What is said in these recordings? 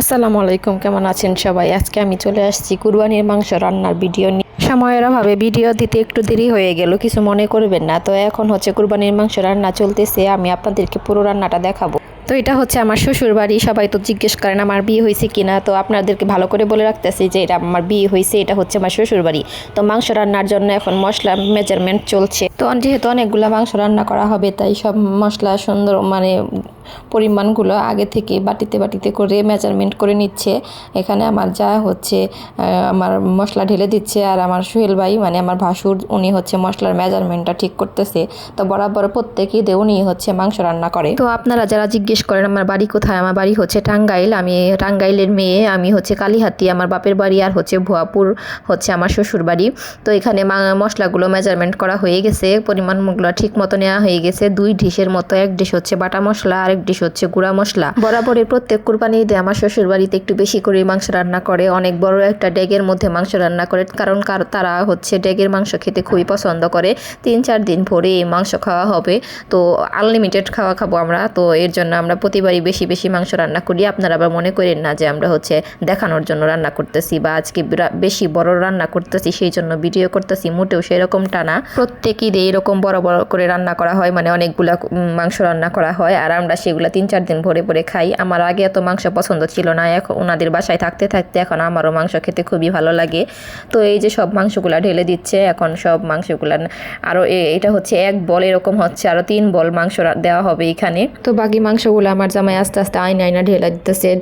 আসসালামু আলাইকুম, কেমন আছেন সবাই? আজকে আমি চলে আসছি কুরবানির মাংস রান্নার ভিডিও নিয়ে। সময়ের অভাবে ভিডিও দিতে একটু দেরি হয়ে গেল, কিছু মনে করবেন না। তো এখন হচ্ছে কুরবানির মাংস রান্না চলতেছে, আমি আপনাদেরকে পুরো রান্নাটা দেখাবো। তো এটা হচ্ছে আমার শ্বশুর বাড়ি। সবাই তো জিজ্ঞেস করেন আমার বিয়ে হয়েছে কিনা, তো আপনাদেরকে ভালো করে বলে রাখতেছি যে এটা আমার বিয়ে হয়েছে, এটা হচ্ছে আমার শ্বশুর বাড়ি। তো মাংস রান্নার জন্য এখন মশলা মেজারমেন্ট চলছে। তো যেহেতু অনেকগুলো মাংস রান্না করা হবে, তাই সব মশলা সুন্দর পরিমাণগুলো আগে থেকে বাটিতে বাটিতে করে মেজারমেন্ট করে নিচ্ছে। এখানে আমার যা হচ্ছে আমার মশলা ঢেলে দিচ্ছে, আর আমার সোহেল ভাই আমার ভাসুর, উনি হচ্ছে মশলার মেজারমেন্টটা ঠিক করতেছে। তো বরাবর প্রত্যেক ঈদে উনি হচ্ছে মাংস রান্না করে। তো আপনারা যারা জিজ্ঞেস করেন আমার বাড়ি কোথায়, আমার বাড়ি হচ্ছে টাঙ্গাইল। আমি টাঙ্গাইলের মেয়ে, আমি হচ্ছে কালীহাতি আমার বাপের বাড়ি, আর হচ্ছে ভুয়াপুর হচ্ছে আমার শ্বশুর বাড়ি। তো এখানে মশলাগুলো মেজারমেন্ট করা হয়ে গেছে, পরিমাণগুলো ঠিক মতো নেওয়া হয়ে গেছে। 2 ডিশের মতো, 1 ডিশ হচ্ছে বাটা মশলা, আর 1 ডিশ হচ্ছে গুঁড়া মশলা। বরাবরের প্রত্যেক কুরবানি ঈদে আমার শ্বশুর বাড়িতে একটু বেশি করে মাংস রান্না করে, অনেক বড় একটা ডেগের মধ্যে মাংস রান্না করে, কারণ তারা হচ্ছে ডেগের মাংস খেতে খুবই পছন্দ করে। 3-4 দিন ভরে এই মাংস খাওয়া হবে, তো আনলিমিটেড খাবো আমরা। তো এর জন্য আমরা প্রতিবারই বেশি বেশি মাংস রান্না করি। আপনারা আবার মনে করেন না যে আমরা হচ্ছে দেখানোর জন্য রান্না করতেছি বা আজকে বেশি বড় রান্না করতেছি সেই জন্য ভিডিও করতেছি, মোটেও সেরকমটা না। প্রত্যেক ঈদে এরকম বড় বড় করে রান্না করা হয়, অনেকগুলা মাংস রান্না করা হয়, আর আমরা সেগুলো 3-4 দিন ভরে ভরে খাই। আমার আগে এত মাংস পছন্দ ছিল না, এখন ওনাদের বাসায় থাকতে থাকতে এখন আমারও মাংস খেতে খুবই ভালো লাগে। তো এই যে সব মাংসগুলা ঢেলে দিচ্ছে এখন, সব মাংসগুলা আরও এটা হচ্ছে 1 বল, এরকম হচ্ছে আরও 3 বল মাংস দেওয়া হবে এখানে। তো বাকি মাংসগুলো আমার জামাই আস্তে আস্তে আয়না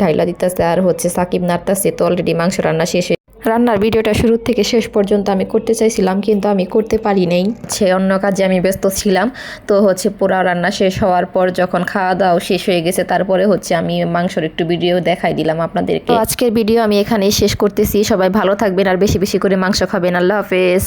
ঢাইলা দিতেছে, আর হচ্ছে সাকিব নাড়তেছে। তো অলরেডি মাংস রান্না শেষ। রান্নার ভিডিওটা শুরু থেকে শেষ পর্যন্ত আমি করতে চাইছিলাম, কিন্তু আমি করতে পারি নাই, সে অন্য কাজে আমি ব্যস্ত ছিলাম। তো হচ্ছে পুরা রান্না শেষ হওয়ার পর যখন খাওয়া দাওয়া শেষ হয়ে গেছে, তারপরে হচ্ছে আমি মাংসর একটু ভিডিও দেখাই দিলাম আপনাদেরকে। তো আজকের ভিডিও আমি এখানেই শেষ করতেছি। সবাই ভালো থাকবেন আর বেশি বেশি করে মাংস খাবেন। আল্লাহ হাফেজ।